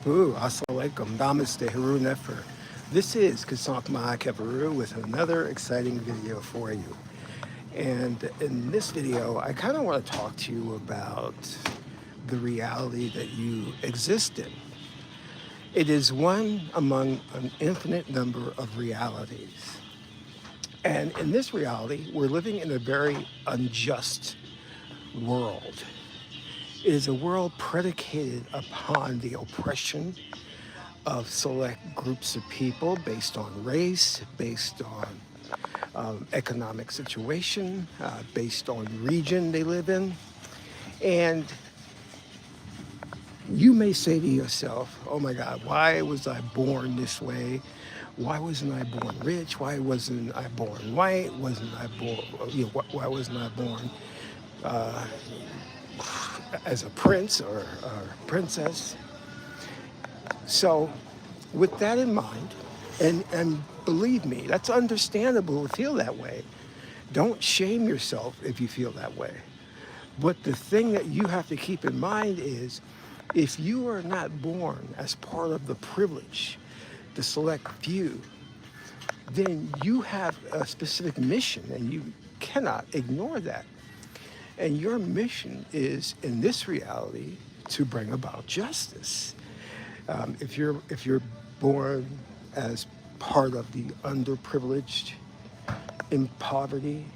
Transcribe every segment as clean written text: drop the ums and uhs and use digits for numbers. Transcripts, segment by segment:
Assalamualaikum, Namaste, Haru Nefer. This is Qesankh with another exciting video for you. And in this video, I kind of want to talk to you about the reality that you exist in. It is one among an infinite number of realities. And in this reality, we're living in a very unjust world. It is a world predicated upon the oppression of select groups of people based on race, based on economic situation, based on region they live in. And you may say to yourself, oh my God, why was I born this way? Why wasn't I born rich? Why wasn't I born white? Wasn't I born, why wasn't I born as a prince or princess? So with that in mind, and believe me, that's understandable to feel that way. Don't shame yourself if you feel that way. But the thing that you have to keep in mind is if you are not born as part of the privilege, the select few, then you have a specific mission and you cannot ignore that. And your mission is, in this reality, to bring about justice. If you're born as part of the underprivileged, in poverty,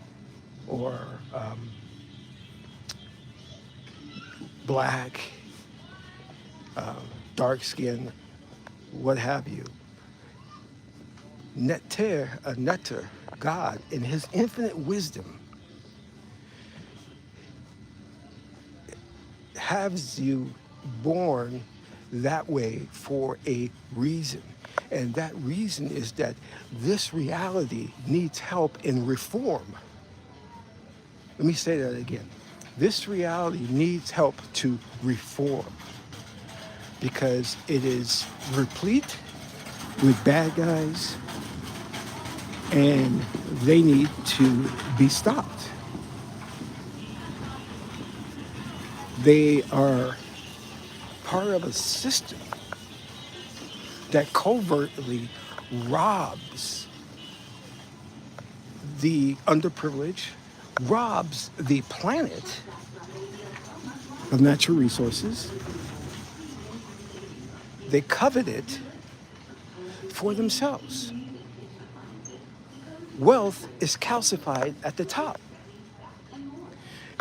or black, dark skin, what have you, Netter, God, in His infinite wisdom, has you born that way for a reason. And that reason is that this reality needs help in reform. Let me say that again. This reality needs help to reform because it is replete with bad guys and they need to be stopped. They are part of a system that covertly robs the underprivileged, robs the planet of natural resources. They covet it for themselves. Wealth is calcified at the top.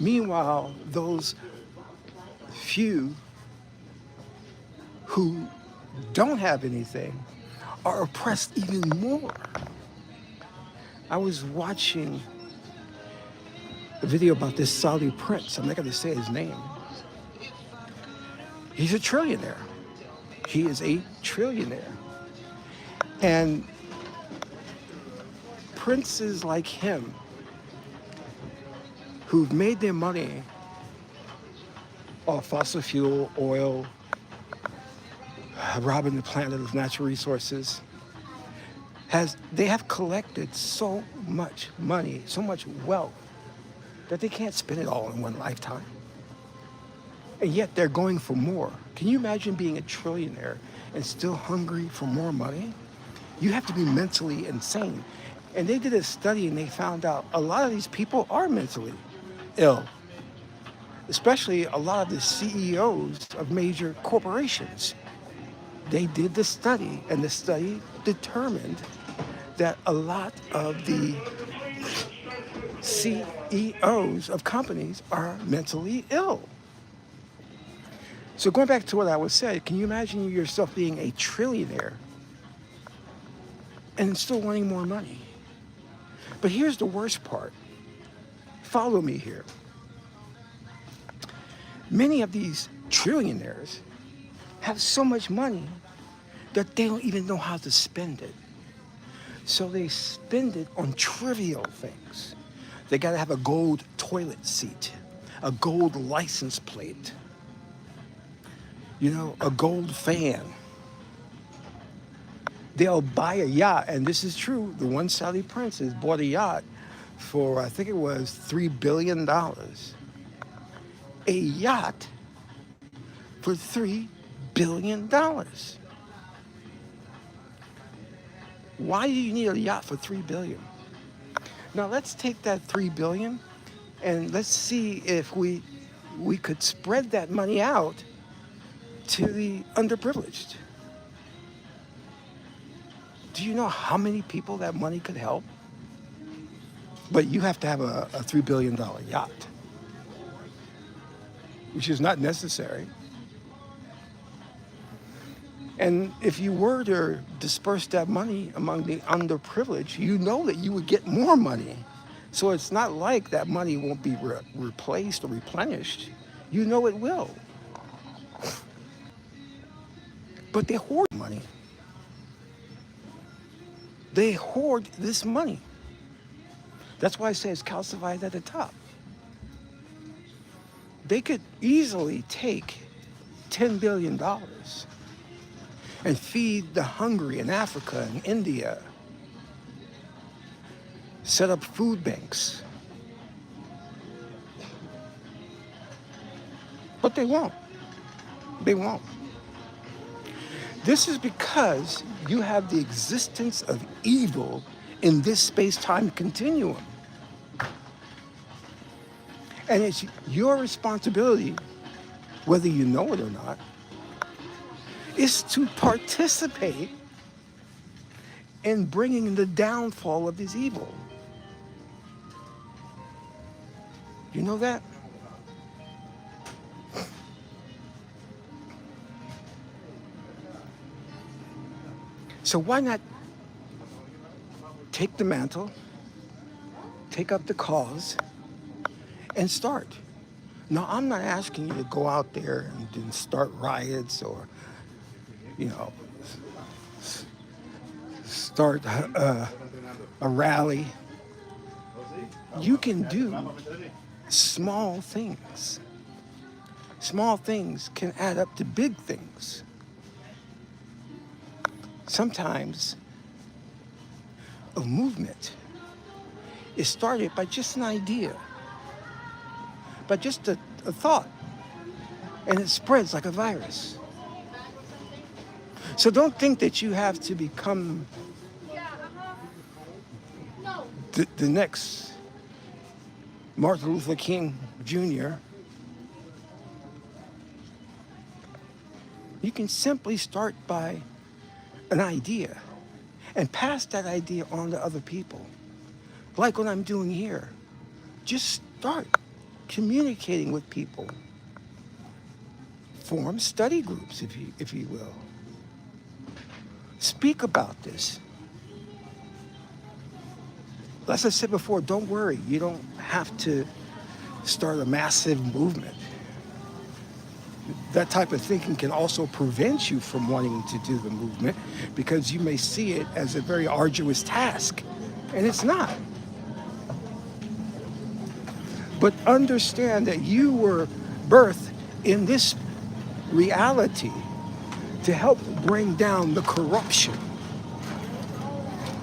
Meanwhile, those few who don't have anything are oppressed even more. I was watching a video about this Saudi prince. I'm not going to say his name. He's a trillionaire. He is a trillionaire. And princes like him who've made their money off fossil fuel, oil, robbing the planet of natural resources, they have collected so much money, so much wealth, that they can't spend it all in one lifetime. And yet they're going for more. Can you imagine being a trillionaire and still hungry for more money? You have to be mentally insane. And they did a study and they found out a lot of these people are mentally ill, especially a lot of the CEOs of major corporations. They did the study, and the study determined that a lot of the CEOs of companies are mentally ill. So going back to what I was saying, can you imagine yourself being a trillionaire and still wanting more money? But here's the worst part. Follow me here. Many of these trillionaires have so much money that they don't even know how to spend it. So they spend it on trivial things. They gotta have a gold toilet seat, a gold license plate, a gold fan. They'll buy a yacht, and this is true. The one Saudi prince has bought a yacht for, I think it was $3 billion. A yacht for $3 billion. Why do you need a yacht for $3 billion? Now let's take that $3 billion and let's see if we could spread that money out to the underprivileged. Do you know how many people that money could help? But you have to have a $3 billion yacht, which is not necessary. And if you were to disperse that money among the underprivileged, you know that you would get more money. So it's not like that money won't be replaced or replenished. You know it will. But they hoard money. They hoard this money. That's why I say it's calcified at the top. They could easily take $10 billion and feed the hungry in Africa and India, set up food banks. But they won't. They won't. This is because you have the existence of evil in this space-time continuum. And it's your responsibility, whether you know it or not, is to participate in bringing the downfall of this evil. You know that? So why not take the mantle, take up the cause, and start? Now, I'm not asking you to go out there and start riots or, start a rally. You can do small things. Small things can add up to big things. Sometimes a movement is started by just an idea, by just a thought, and it spreads like a virus. So don't think that you have to become the next Martin Luther King Jr. You can simply start by an idea and pass that idea on to other people. Like what I'm doing here. Just start communicating with people. Form study groups, if you will. Speak about this. As I said before, don't worry. You don't have to start a massive movement. That type of thinking can also prevent you from wanting to do the movement because you may see it as a very arduous task, and it's not. But understand that you were birthed in this reality to help bring down the corruption.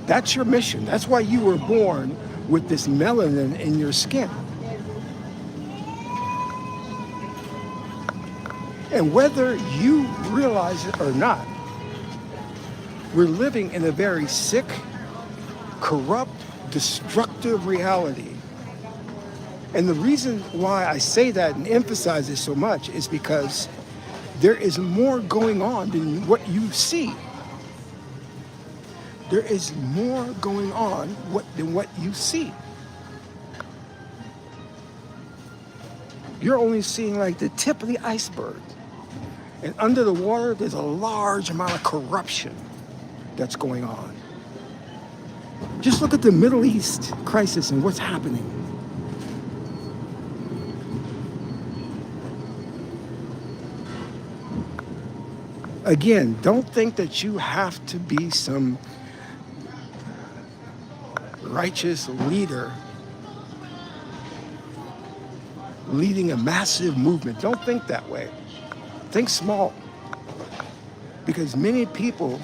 That's your mission. That's why you were born with this melanin in your skin. And whether you realize it or not, we're living in a very sick, corrupt, destructive reality. And the reason why I say that and emphasize it so much is because there is more going on than what you see. There is more going on than what you see. You're only seeing like the tip of the iceberg. And under the water, there's a large amount of corruption that's going on. Just look at the Middle East crisis and what's happening. Again, don't think that you have to be some righteous leader leading a massive movement. Don't think that way. Think small. Because many people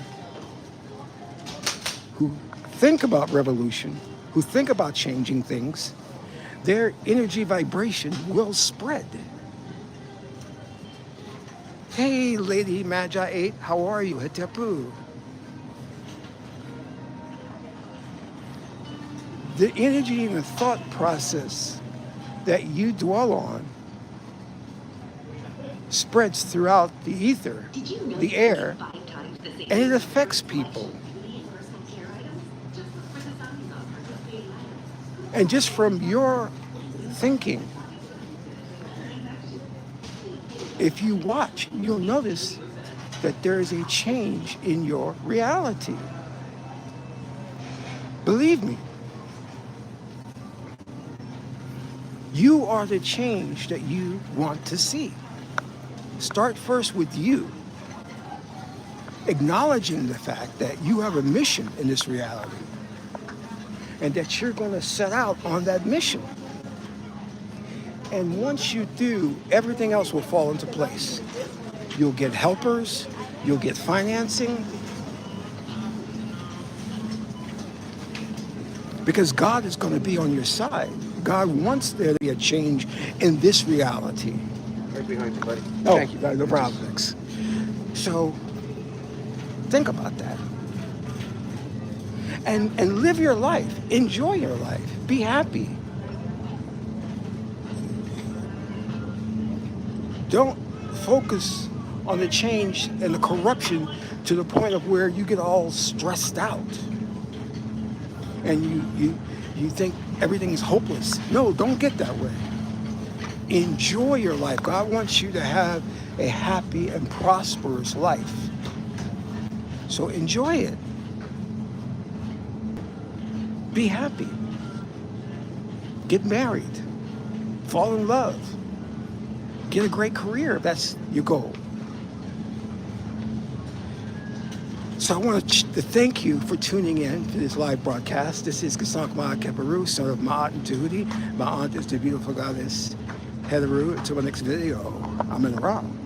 who think about revolution, who think about changing things, their energy vibration will spread. Hey, Lady Magi 8, how are you? Hetepu. The energy and the thought process that you dwell on spreads throughout the ether, the air, and it affects people. And just from your thinking, if you watch, you'll notice that there is a change in your reality. Believe me, you are the change that you want to see. Start first with you, acknowledging the fact that you have a mission in this reality and that you're going to set out on that mission. And once you do, everything else will fall into place. You'll get helpers, you'll get financing, because God is going to be on your side. God wants there to be a change in this reality. Right behind you, buddy. Oh, thank you, buddy. No problem. Thanks. So think about that. And live your life. Enjoy your life. Be happy. Don't focus on the change and the corruption to the point of where you get all stressed out and you think everything is hopeless. No, don't get that way. Enjoy your life. God wants you to have a happy and prosperous life. So enjoy it. Be happy. Get married. Fall in love. Get a great career if that's your goal. So I want to thank you for tuning in to this live broadcast. This is Qesankh Ma'at Keperu, son of Ma'at and Tahuti. My aunt is the beautiful goddess Heteru. Until my next video, I'm in the wrong.